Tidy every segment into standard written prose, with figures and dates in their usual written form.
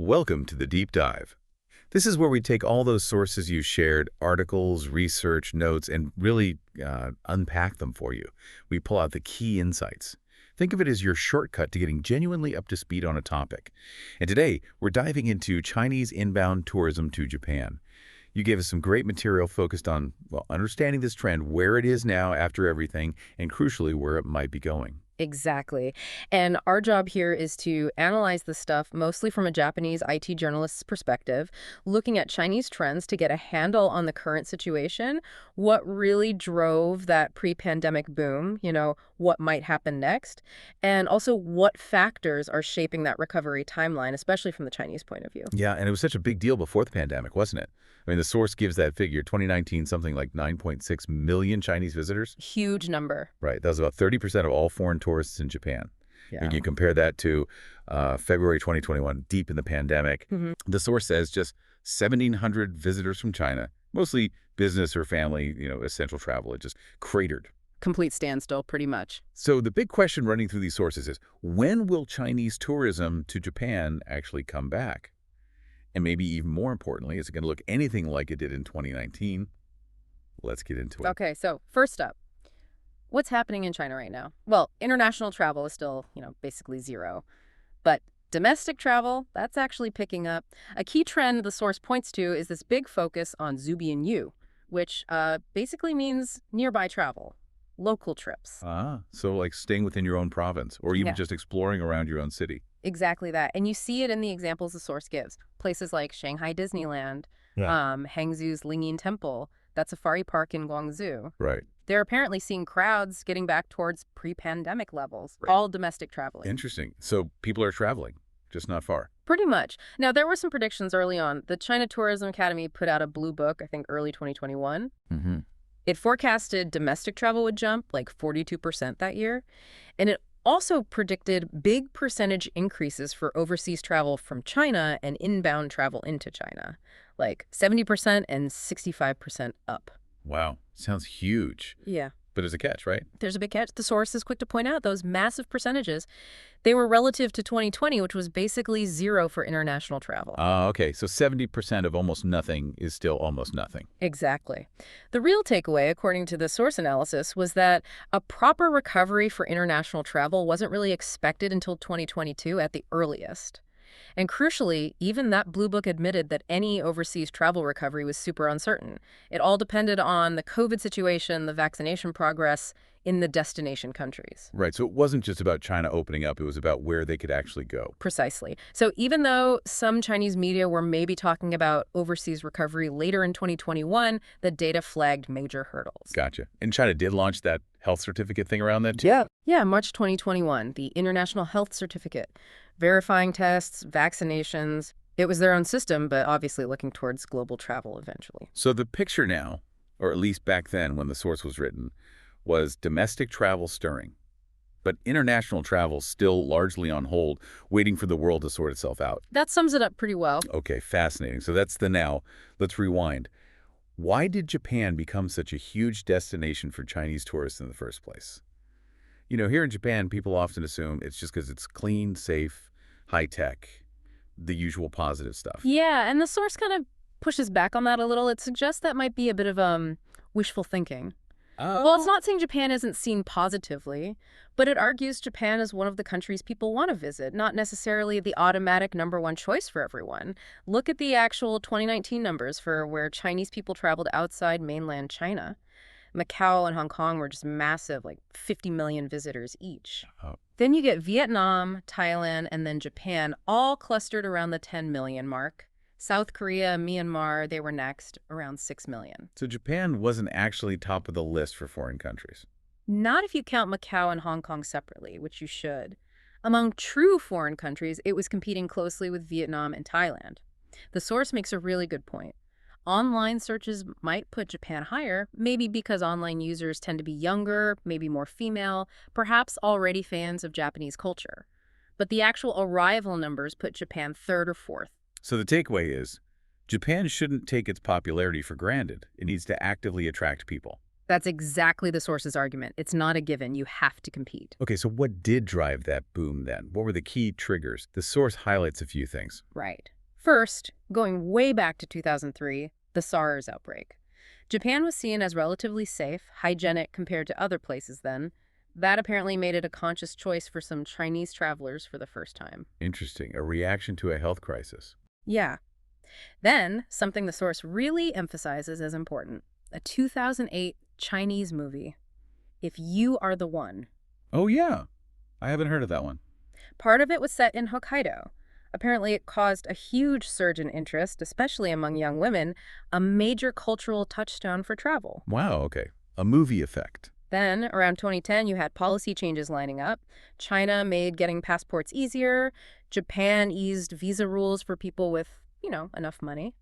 Welcome to the Deep Dive. This is where we take all those sources you shared, articles, research, notes, and really unpack them for you. We pull out the key insights. Think of it as your shortcut to getting genuinely up to speed on a topic. And today, we're diving into Chinese inbound tourism to Japan. You gave us some great material focused on, well, understanding this trend, where it is now after everything, and crucially, where it might be going. Exactly. And our job here is to analyze this stuff mostly from a Japanese IT journalist's perspective, looking at Chinese trends to get a handle on the current situation, what really drove that pre-pandemic boom, what might happen next, and also what factors are shaping that recovery timeline, especially from the Chinese point of view. Yeah, and it was such a big deal before the pandemic, wasn't it? I mean, the source gives that figure, 2019, something like 9.6 million Chinese visitors. Huge number. Right. That was about 30% of all foreign tourists in Japan. Yeah. And you compare that to February 2021, deep in the pandemic. The source says just 1,700 visitors from China, mostly business or family, essential travel. It just cratered. Complete standstill, pretty much. So the big question running through these sources is, when will Chinese tourism to Japan actually come back? And maybe even more importantly, is it going to look anything like it did in 2019? Let's get into it. Okay, so first up, what's happening in China right now? Well, international travel is still, basically zero. But domestic travel, that's actually picking up. A key trend the source points to is this big focus on Zubianyu, which basically means nearby travel, local trips. So like staying within your own province or even just exploring around your own city. Exactly that. And you see it in the examples the source gives. Places like Shanghai Disneyland, Hangzhou's Lingyin Temple, that safari park in Guangzhou. Right. They're apparently seeing crowds getting back towards pre-pandemic levels, all domestic traveling. Interesting. So people are traveling, just not far. Pretty much. Now, there were some predictions early on. The China Tourism Academy put out a blue book, I think early 2021. It forecasted domestic travel would jump like 42% that year. And it also predicted big percentage increases for overseas travel from China and inbound travel into China, like 70% and 65% up. Wow. Sounds huge. Yeah. But there's a catch, right? There's a big catch. The source is quick to point out those massive percentages. They were relative to 2020, which was basically zero for international travel. Okay. So 70% of almost nothing is still almost nothing. Exactly. The real takeaway, according to the source analysis, was that a proper recovery for international travel wasn't really expected until 2022 at the earliest. And crucially, even that blue book admitted that any overseas travel recovery was super uncertain. It all depended on the COVID situation, the vaccination progress in the destination countries. Right. So it wasn't just about China opening up. It was about where they could actually go. Precisely. So even though some Chinese media were maybe talking about overseas recovery later in 2021, the data flagged major hurdles. Gotcha. And China did launch that health certificate thing around that too? Yeah, March 2021, the International Health Certificate. Verifying tests, vaccinations. It was their own system, but obviously looking towards global travel eventually. So the picture now, or at least back then when the source was written, was domestic travel stirring, but international travel still largely on hold, waiting for the world to sort itself out. That sums it up pretty well. Okay, fascinating. So that's the now. Let's rewind. Why did Japan become such a huge destination for Chinese tourists in the first place? Here in Japan, people often assume it's just because it's clean, safe, high-tech, the usual positive stuff. Yeah, and the source kind of pushes back on that a little. It suggests that might be a bit of wishful thinking. Well, it's not saying Japan isn't seen positively, but it argues Japan is one of the countries people want to visit, not necessarily the automatic #1 choice for everyone. Look at the actual 2019 numbers for where Chinese people traveled outside mainland China. Macau and Hong Kong were just massive, like 50 million visitors each. Then you get Vietnam, Thailand, and then Japan, all clustered around the 10 million mark. South Korea, Myanmar, they were next, around 6 million. So Japan wasn't actually top of the list for foreign countries. Not if you count Macau and Hong Kong separately, which you should. Among true foreign countries, it was competing closely with Vietnam and Thailand. The source makes a really good point. Online searches might put Japan higher, maybe because online users tend to be younger, maybe more female, perhaps already fans of Japanese culture. But the actual arrival numbers put Japan third or fourth. So the takeaway is, Japan shouldn't take its popularity for granted. It needs to actively attract people. That's exactly the source's argument. It's not a given. You have to compete. Okay, so what did drive that boom then? What were the key triggers? The source highlights a few things. Right. First, going way back to 2003, the SARS outbreak. Japan was seen as relatively safe, hygienic compared to other places then. That apparently made it a conscious choice for some Chinese travelers for the first time. Interesting. A reaction to a health crisis. Yeah. Then, something the source really emphasizes as important, a 2008 Chinese movie, If You Are the One. Oh, yeah. I haven't heard of that one. Part of it was set in Hokkaido. Apparently, it caused a huge surge in interest, especially among young women, a major cultural touchstone for travel. Wow, okay. A movie effect. Then, around 2010, you had policy changes lining up. China made getting passports easier. Japan eased visa rules for people with, enough money.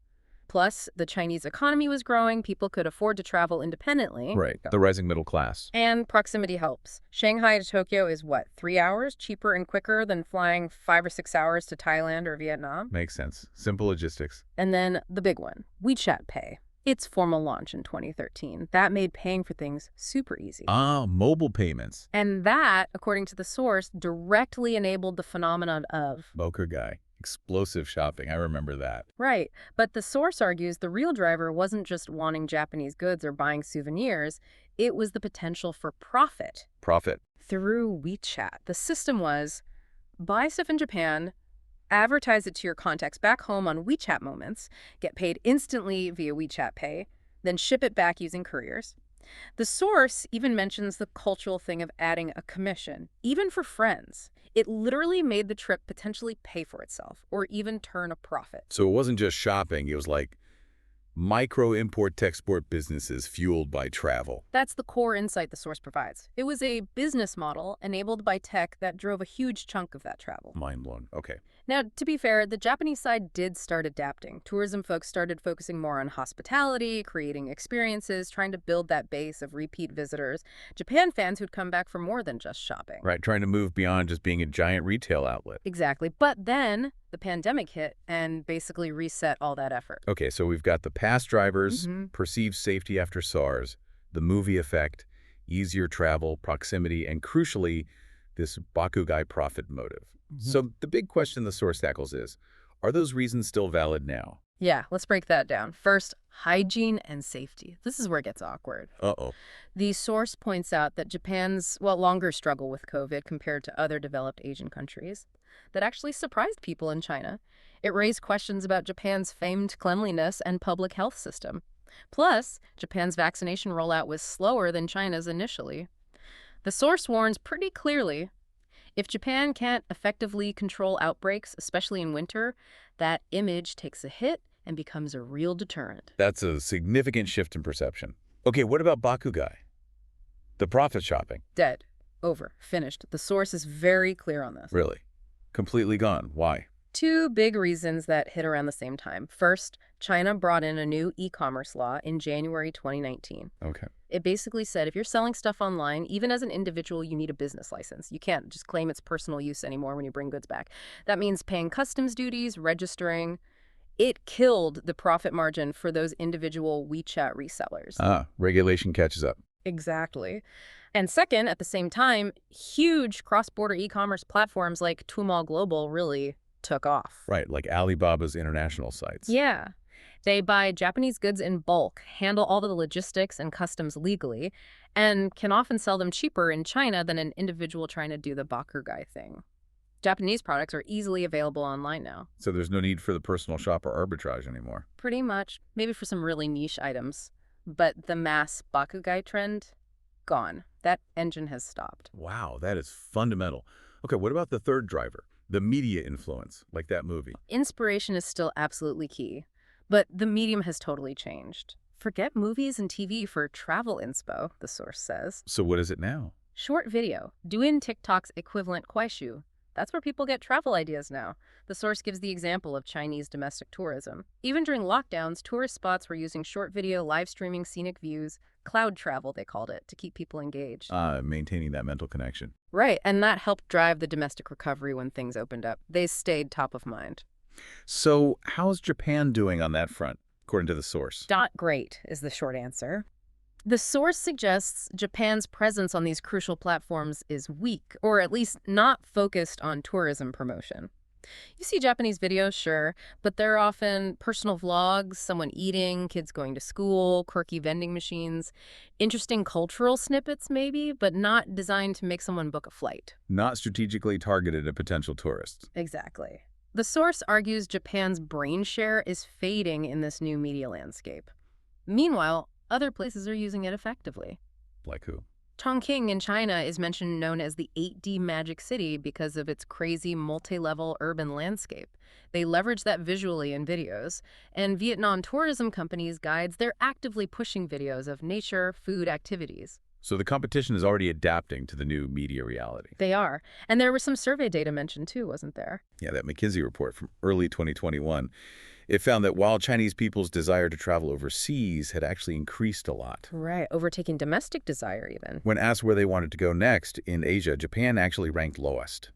Plus, the Chinese economy was growing. People could afford to travel independently. Right. The rising middle class. And proximity helps. Shanghai to Tokyo is what, 3 hours? Cheaper and quicker than flying 5 or 6 hours to Thailand or Vietnam? Makes sense. Simple logistics. And then the big one, WeChat Pay. Its formal launch in 2013. That made paying for things super easy. Ah, mobile payments. And that, according to the source, directly enabled the phenomenon of bakugai. Explosive shopping. I remember that. Right. But the source argues the real driver wasn't just wanting Japanese goods or buying souvenirs. It was the potential for profit. Profit. Through WeChat. The system was buy stuff in Japan, advertise it to your contacts back home on WeChat Moments, get paid instantly via WeChat Pay, then ship it back using couriers. The source even mentions the cultural thing of adding a commission, even for friends. It literally made the trip potentially pay for itself or even turn a profit. So it wasn't just shopping. It was like micro import-export businesses fueled by travel. That's the core insight the source provides. It was a business model enabled by tech that drove a huge chunk of that travel. Mind blown. Okay. Now, to be fair, the Japanese side did start adapting. Tourism folks started focusing more on hospitality, creating experiences, trying to build that base of repeat visitors. Japan fans who'd come back for more than just shopping. Right, trying to move beyond just being a giant retail outlet. Exactly. But then the pandemic hit and basically reset all that effort. Okay, so we've got the past drivers, perceived safety after SARS, the movie effect, easier travel, proximity, and crucially, this bakugai profit motive. So the big question the source tackles is, are those reasons still valid now? Yeah, let's break that down. First, hygiene and safety. This is where it gets awkward. Uh-oh. The source points out that Japan's, longer struggle with COVID compared to other developed Asian countries that actually surprised people in China. It raised questions about Japan's famed cleanliness and public health system. Plus, Japan's vaccination rollout was slower than China's initially. The source warns pretty clearly, if Japan can't effectively control outbreaks, especially in winter, that image takes a hit and becomes a real deterrent. That's a significant shift in perception. Okay, what about bakugai? The profit shopping. Dead. Over. Finished. The source is very clear on this. Really? Completely gone. Why? Two big reasons that hit around the same time. First, China brought in a new e-commerce law in January 2019. Okay. It basically said if you're selling stuff online, even as an individual, you need a business license. You can't just claim it's personal use anymore when you bring goods back. That means paying customs duties, registering. It killed the profit margin for those individual WeChat resellers. Regulation catches up. Exactly. And second, at the same time, huge cross-border e-commerce platforms like Tmall Global really took off. Right, like Alibaba's international sites. Yeah. They buy Japanese goods in bulk, handle all the logistics and customs legally, and can often sell them cheaper in China than an individual trying to do the bakugai thing. Japanese products are easily available online now. So there's no need for the personal shopper arbitrage anymore. Pretty much. Maybe for some really niche items. But the mass bakugai trend, gone. That engine has stopped. Wow, that is fundamental. Okay, what about the third driver? The media influence, like that movie. Inspiration is still absolutely key. But the medium has totally changed. Forget movies and TV for travel inspo, the source says. So what is it now? Short video, doing TikTok's equivalent kuaishu. That's where people get travel ideas now. The source gives the example of Chinese domestic tourism. Even during lockdowns, tourist spots were using short video, live streaming scenic views, cloud travel, they called it, to keep people engaged. Maintaining that mental connection. Right, and that helped drive the domestic recovery when things opened up. They stayed top of mind. So how's Japan doing on that front, according to the source? Not great is the short answer. The source suggests Japan's presence on these crucial platforms is weak, or at least not focused on tourism promotion. You see Japanese videos, sure, but they're often personal vlogs, someone eating, kids going to school, quirky vending machines, interesting cultural snippets maybe, but not designed to make someone book a flight. Not strategically targeted at potential tourists. Exactly. The source argues Japan's brain share is fading in this new media landscape. Meanwhile, other places are using it effectively. Like who? Chongqing in China is mentioned known as the 8D Magic City because of its crazy multi-level urban landscape. They leverage that visually in videos, and Vietnam tourism companies' guides, they're actively pushing videos of nature, food, activities. So the competition is already adapting to the new media reality. They are. And there was some survey data mentioned too, wasn't there? Yeah, that McKinsey report from early 2021, it found that while Chinese people's desire to travel overseas had actually increased a lot. Right, overtaking domestic desire even. When asked where they wanted to go next in Asia, Japan actually ranked lowest.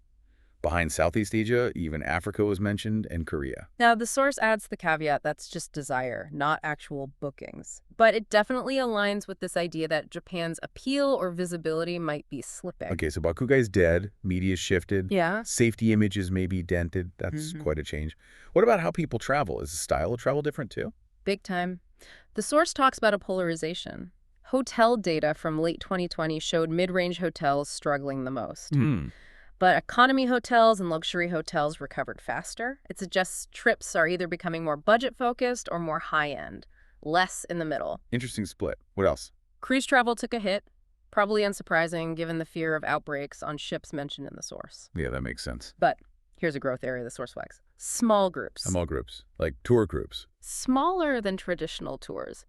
Behind Southeast Asia, even Africa was mentioned, and Korea. Now, the source adds the caveat that's just desire, not actual bookings. But it definitely aligns with this idea that Japan's appeal or visibility might be slipping. Okay, so bakugai's dead, media's shifted, Yeah. safety images may be dented. That's quite a change. What about how people travel? Is the style of travel different too? Big time. The source talks about a polarization. Hotel data from late 2020 showed mid-range hotels struggling the most. But economy hotels and luxury hotels recovered faster. It suggests trips are either becoming more budget-focused or more high-end, less in the middle. Interesting split. What else? Cruise travel took a hit, probably unsurprising given the fear of outbreaks on ships mentioned in the source. Yeah, that makes sense. But here's a growth area the source flags. Small groups. Small groups, like tour groups. Smaller than traditional tours.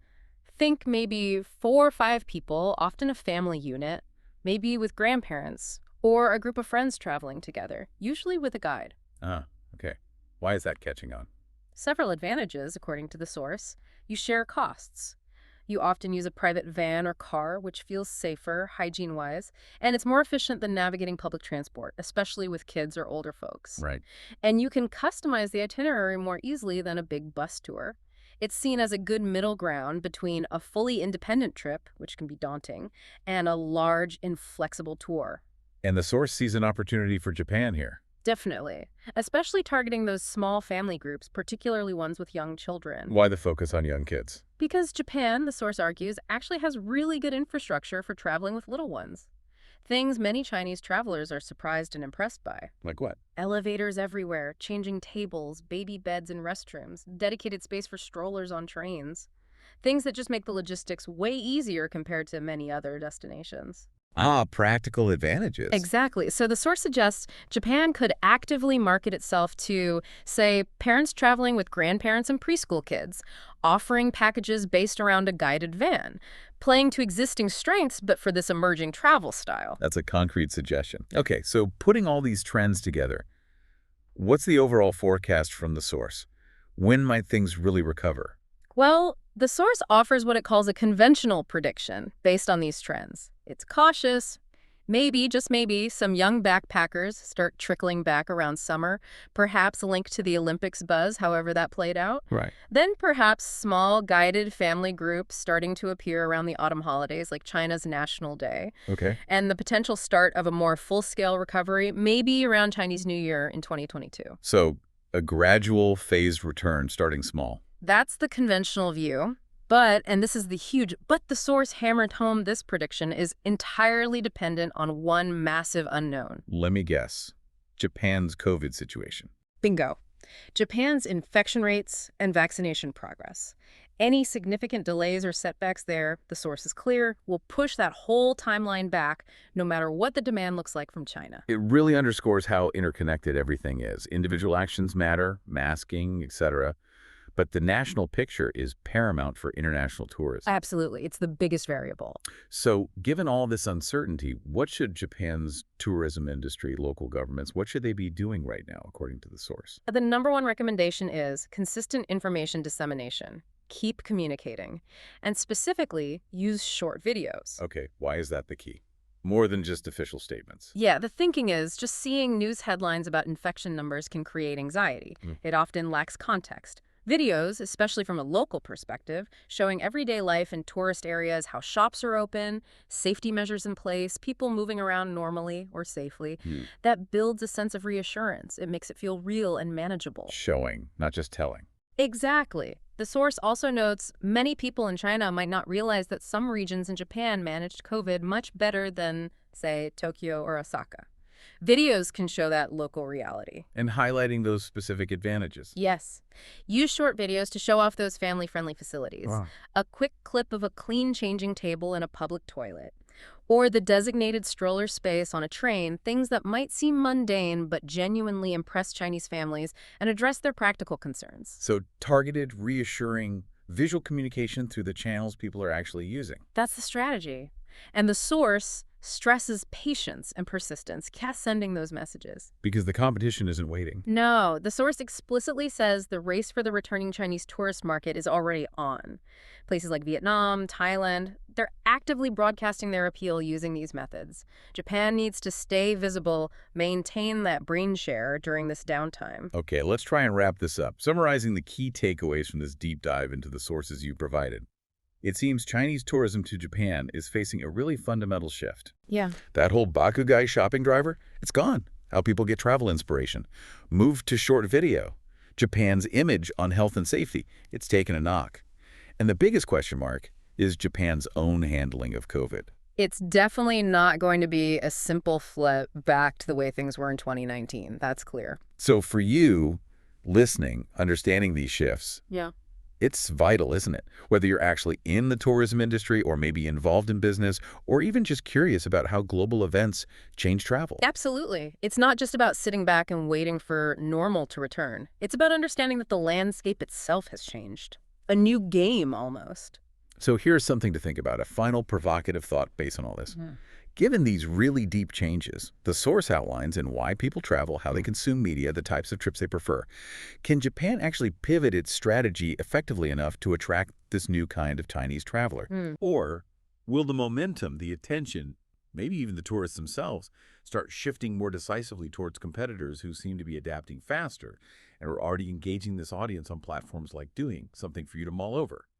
Think maybe 4 or 5 people, often a family unit, maybe with grandparents, or a group of friends traveling together, usually with a guide. Ah, okay. Why is that catching on? Several advantages, according to the source. You share costs. You often use a private van or car, which feels safer, hygiene-wise, and it's more efficient than navigating public transport, especially with kids or older folks. Right. And you can customize the itinerary more easily than a big bus tour. It's seen as a good middle ground between a fully independent trip, which can be daunting, and a large, inflexible tour. And the source sees an opportunity for Japan here. Definitely. Especially targeting those small family groups, particularly ones with young children. Why the focus on young kids? Because Japan, the source argues, actually has really good infrastructure for traveling with little ones. Things many Chinese travelers are surprised and impressed by. Like what? Elevators everywhere, changing tables, baby beds in restrooms, dedicated space for strollers on trains. Things that just make the logistics way easier compared to many other destinations. Ah, practical advantages. Exactly. So the source suggests Japan could actively market itself to, say, parents traveling with grandparents and preschool kids, offering packages based around a guided van, playing to existing strengths but for this emerging travel style. That's a concrete suggestion. Okay, so putting all these trends together, what's the overall forecast from the source? When might things really recover? Well, the source offers what it calls a conventional prediction based on these trends. It's cautious. Maybe, just maybe, some young backpackers start trickling back around summer, perhaps linked to the Olympics buzz, however that played out. Right. Then perhaps small guided family groups starting to appear around the autumn holidays, like China's National Day. Okay. And the potential start of a more full-scale recovery, maybe around Chinese New Year in 2022. So a gradual phased return starting small. That's the conventional view. But, and this is the huge, but the source hammered home this prediction is entirely dependent on one massive unknown. Let me guess. Japan's COVID situation. Bingo. Japan's infection rates and vaccination progress. Any significant delays or setbacks there, the source is clear, will push that whole timeline back no matter what the demand looks like from China. It really underscores how interconnected everything is. Individual actions matter, masking, etc. But the national picture is paramount for international tourism. Absolutely. It's the biggest variable. So, given all this uncertainty, what should Japan's tourism industry, local governments, what should they be doing right now, according to the source? The number one recommendation is consistent information dissemination. Keep communicating. And specifically, use short videos. Okay, why is that the key? More than just official statements. Yeah, the thinking is just seeing news headlines about infection numbers can create anxiety. It often lacks context. Videos, especially from a local perspective, showing everyday life in tourist areas, how shops are open, safety measures in place, people moving around normally or safely, Hmm. that builds a sense of reassurance. It makes it feel real and manageable. Showing, not just telling. Exactly. The source also notes many people in China might not realize that some regions in Japan managed COVID much better than, say, Tokyo or Osaka. Videos can show that local reality. And highlighting those specific advantages. Yes. Use short videos to show off those family-friendly facilities. Wow. A quick clip of a clean changing table in a public toilet. Or the designated stroller space on a train, things that might seem mundane but genuinely impress Chinese families and address their practical concerns. So targeted, reassuring visual communication through the channels people are actually using. That's the strategy. And the source stresses patience and persistence, sending those messages. Because the competition isn't waiting. No, the source explicitly says the race for the returning Chinese tourist market is already on. Places like Vietnam, Thailand, they're actively broadcasting their appeal using these methods. Japan needs to stay visible, maintain that brain share during this downtime. Okay, let's try and wrap this up, summarizing the key takeaways from this deep dive into the sources you provided. It seems Chinese tourism to Japan is facing a really fundamental shift. Yeah. That whole bakugai shopping driver, it's gone. How people get travel inspiration. Moved to short video. Japan's image on health and safety, it's taken a knock. And the biggest question mark is Japan's own handling of COVID. It's definitely not going to be a simple flip back to the way things were in 2019. That's clear. So for you, listening, understanding these shifts, Yeah. it's vital, isn't it? Whether you're actually in the tourism industry or maybe involved in business or even just curious about how global events change travel. Absolutely. It's not just about sitting back and waiting for normal to return. It's about understanding that the landscape itself has changed. A new game, almost. So here's something to think about, a final provocative thought based on all this. Given these really deep changes, the source outlines and why people travel, how they consume media, the types of trips they prefer. Can Japan actually pivot its strategy effectively enough to attract this new kind of Chinese traveler? Or will the momentum, the attention, maybe even the tourists themselves, start shifting more decisively towards competitors who seem to be adapting faster and are already engaging this audience on platforms like Doing, something for you to mull over?